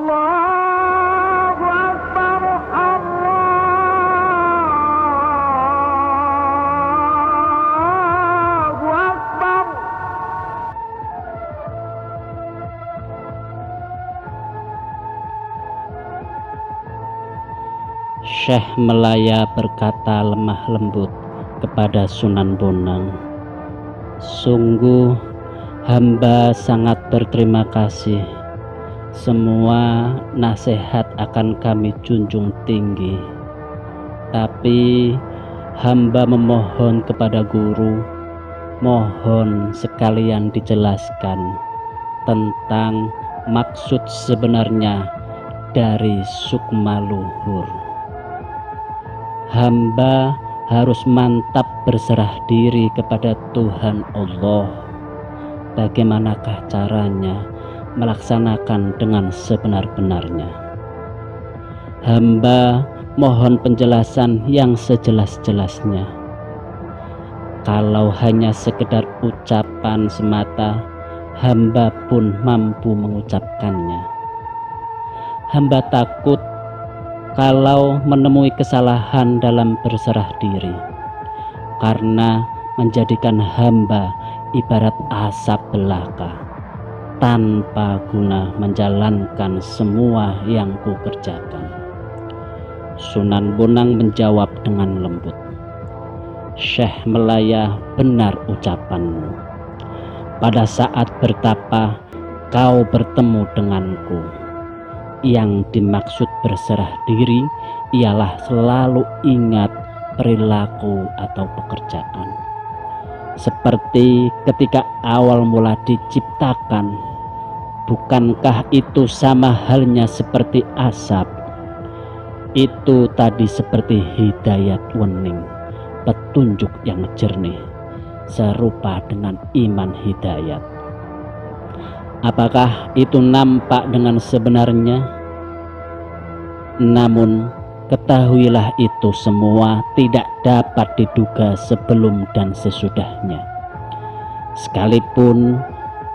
Allahu Akbar, Allahu Akbar. Syekh Melaya berkata lemah lembut kepada Sunan Bonang, "Sungguh hamba sangat berterima kasih. Semua nasihat akan kami junjung tinggi. Tapi hamba memohon kepada guru, mohon sekalian dijelaskan tentang maksud sebenarnya dari sukma luhur. Hamba harus mantap berserah diri kepada Tuhan Allah. Bagaimanakah caranya melaksanakan dengan sebenar-benarnya? Hamba mohon penjelasan yang sejelas-jelasnya. Kalau hanya sekedar ucapan semata, hamba pun mampu mengucapkannya. Hamba takut kalau menemui kesalahan dalam berserah diri, karena menjadikan hamba ibarat asap belaka, tanpa guna menjalankan semua yang kukerjakan." Sunan Bonang menjawab dengan lembut, "Syekh Melaya, benar ucapanmu. Pada saat bertapa kau bertemu denganku. Yang dimaksud berserah diri ialah selalu ingat perilaku atau pekerjaan. Seperti ketika awal mula diciptakan, bukankah itu sama halnya seperti asap? Itu tadi seperti hidayat wening, petunjuk yang jernih, serupa dengan iman hidayat. Apakah itu nampak dengan sebenarnya? Namun ketahuilah itu semua tidak dapat diduga sebelum dan sesudahnya. Sekalipun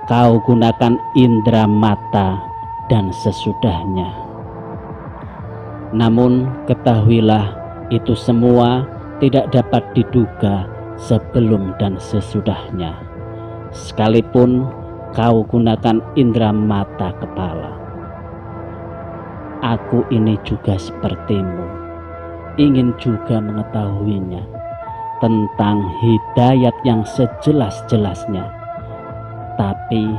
kau gunakan indera mata dan sesudahnya. Namun ketahuilah itu semua tidak dapat diduga sebelum dan sesudahnya. Sekalipun kau gunakan indera mata kepala. Aku ini juga sepertimu, ingin juga mengetahuinya tentang hidayat yang sejelas-jelasnya, tapi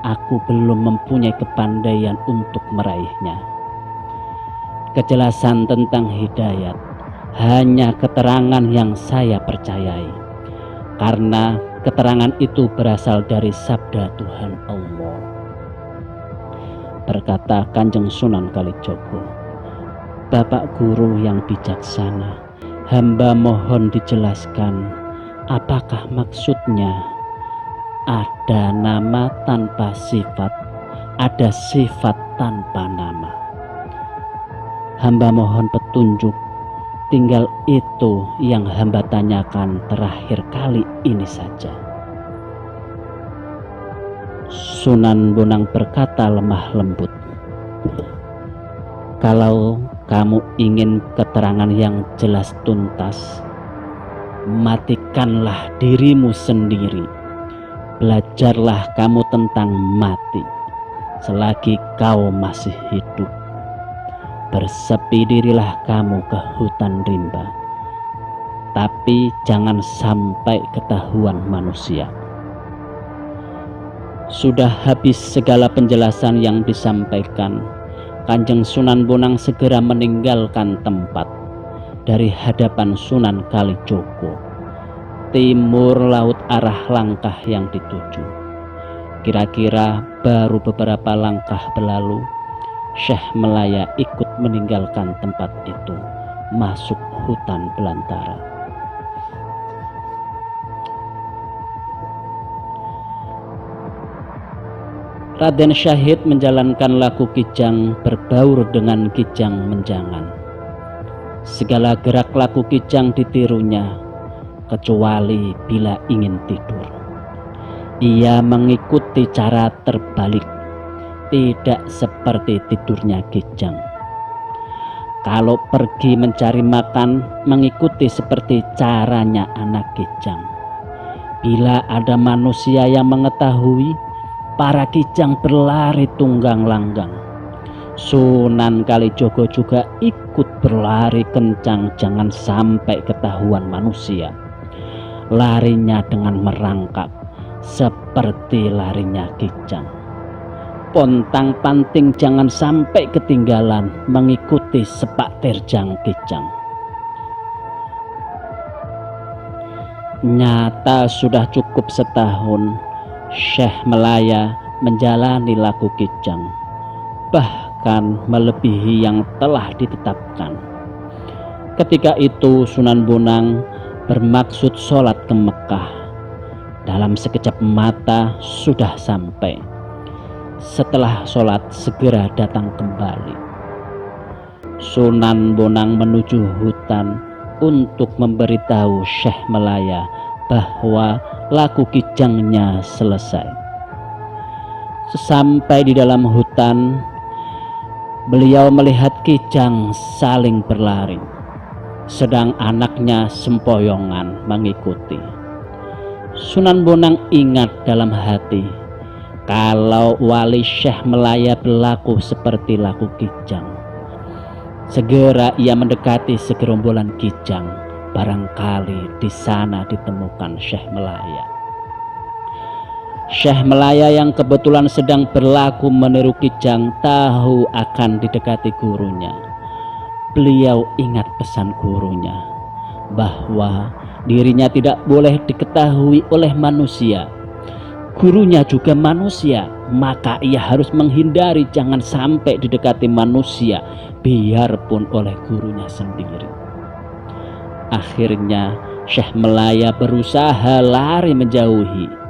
aku belum mempunyai kepandaian untuk meraihnya. Kejelasan tentang hidayat hanya keterangan yang saya percayai, karena keterangan itu berasal dari sabda Tuhan Allah. Berkata Kanjeng Sunan Kalijogo, "Bapak guru yang bijaksana, hamba mohon dijelaskan apakah maksudnya ada nama tanpa sifat, ada sifat tanpa nama. Hamba mohon petunjuk, tinggal itu yang hamba tanyakan terakhir kali ini saja." Sunan Bonang berkata lemah lembut, "Kalau kamu ingin keterangan yang jelas tuntas, matikanlah dirimu sendiri. Belajarlah kamu tentang mati selagi kau masih hidup. Bersepi dirilah kamu ke hutan rimba, tapi jangan sampai ketahuan manusia." Sudah habis segala penjelasan yang disampaikan, Kanjeng Sunan Bonang segera meninggalkan tempat dari hadapan Sunan Kalijogo. Timur laut arah langkah yang dituju. Kira-kira baru beberapa langkah berlalu, Syekh Melaya ikut meninggalkan tempat itu, masuk hutan belantara. Raden Syahid menjalankan laku kijang berbaur dengan kijang menjangan. Segala gerak laku kijang ditirunya, kecuali bila ingin tidur. Ia mengikuti cara terbalik. tidak seperti tidurnya Kijang. Kalau pergi mencari makan, mengikuti seperti caranya anak Kijang. Bila ada manusia yang mengetahui, para Kijang berlari tunggang langgang. Sunan Kalijogo juga ikut berlari kencang, jangan sampai ketahuan manusia. Larinya dengan merangkak seperti larinya Kijang. Pontang panting jangan sampai ketinggalan, mengikuti sepak terjang Kijang. Nyata sudah cukup setahun Syekh Melaya menjalani laku Kijang, bahkan melebihi yang telah ditetapkan. Ketika itu Sunan Bonang bermaksud sholat ke Mekah. Dalam sekejap mata sudah sampai. Setelah sholat segera datang kembali. Sunan Bonang menuju hutan untuk memberitahu Syekh Melaya bahwa laku Kijangnya selesai. Sesampai di dalam hutan, beliau melihat Kijang saling berlari, sedang anaknya sempoyongan mengikuti. Sunan Bonang ingat dalam hati, kalau wali Syekh Melaya berlaku seperti laku Kijang. Segera ia mendekati segerombolan Kijang, barangkali di sana ditemukan Syekh Melaya. Syekh Melaya yang kebetulan sedang berlaku meniru Kijang tahu akan didekati gurunya. Beliau ingat pesan gurunya bahwa dirinya tidak boleh diketahui oleh manusia. Gurunya juga manusia, maka ia harus menghindari jangan sampai didekati manusia, biarpun oleh gurunya sendiri. Akhirnya Syekh Melaya berusaha lari menjauhi.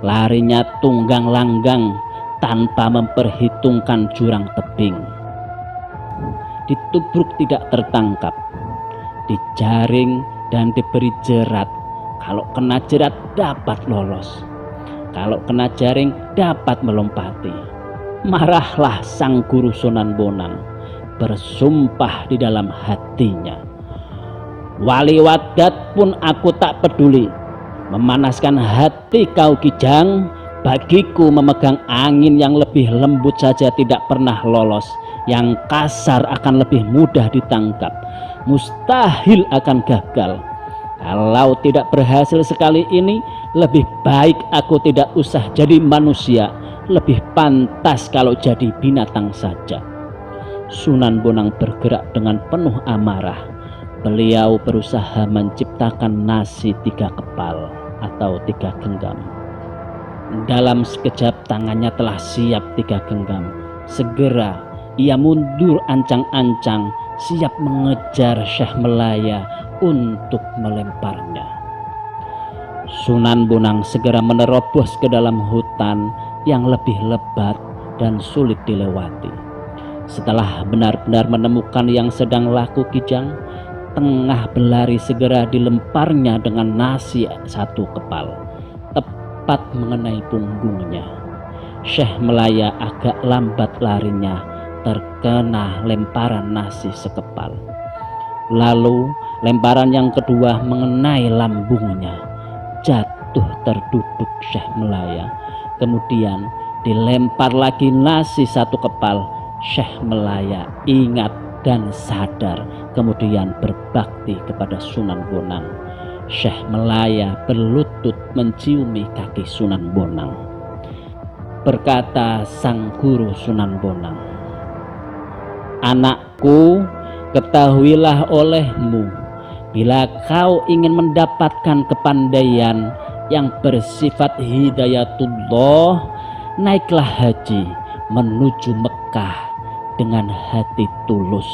Larinya tunggang langgang tanpa memperhitungkan jurang tebing. Ditubruk tidak tertangkap, dijaring dan diberi jerat. Kalau kena jerat dapat lolos, kalau kena jaring dapat melompati. Marahlah sang guru Sunan Bonang, bersumpah di dalam hatinya, wali wadat pun aku tak peduli. Memanaskan hati kau Kijang, bagiku memegang angin yang lebih lembut saja tidak pernah lolos. Yang kasar akan lebih mudah ditangkap, mustahil akan gagal. Kalau tidak berhasil sekali ini, lebih baik aku tidak usah jadi manusia. Lebih pantas kalau jadi binatang saja. Sunan Bonang bergerak dengan penuh amarah. Beliau berusaha menciptakan nasi 3 kepal atau 3 genggam. Dalam sekejap tangannya telah siap 3 genggam. Segera ia mundur ancang-ancang, siap mengejar Syekh Melaya untuk melemparnya. Sunan Bonang segera menerobos ke dalam hutan yang lebih lebat dan sulit dilewati. Setelah benar-benar menemukan yang sedang laku Kijang, tengah berlari segera dilemparnya dengan nasi 1 kepal, tepat mengenai punggungnya. Syekh Melaya agak lambat larinya, terkena lemparan nasi sekepal. Lalu lemparan yang kedua mengenai lambungnya, jatuh terduduk Syekh Melaya. Kemudian dilempar lagi nasi 1 kepal. Syekh Melaya ingat dan sadar, kemudian berbakti kepada Sunan Bonang. Syekh Melaya berlutut menciumi kaki Sunan Bonang. Berkata sang guru Sunan Bonang, "Anakku, ketahuilah olehmu, bila kau ingin mendapatkan kepandaian yang bersifat hidayatullah, naiklah haji menuju Mekah dengan hati tulus,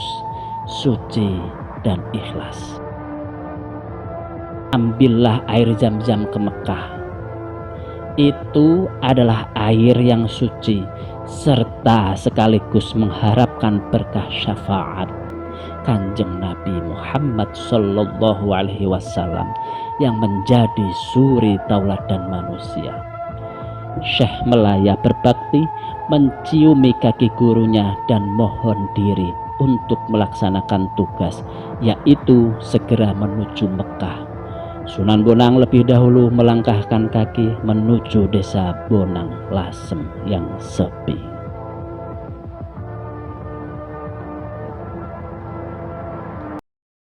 suci dan ikhlas. Ambillah air Zam-Zam ke Mekah. Itu adalah air yang suci serta sekaligus mengharapkan berkah syafaat Kanjeng Nabi Muhammad Sallallahu Alaihi Wasallam yang menjadi suri tauladan manusia. Syekh Melaya berbakti menciumi kaki gurunya dan mohon diri untuk melaksanakan tugas, yaitu segera menuju Mekah. Sunan Bonang lebih dahulu melangkahkan kaki menuju desa Bonang Lasem yang sepi.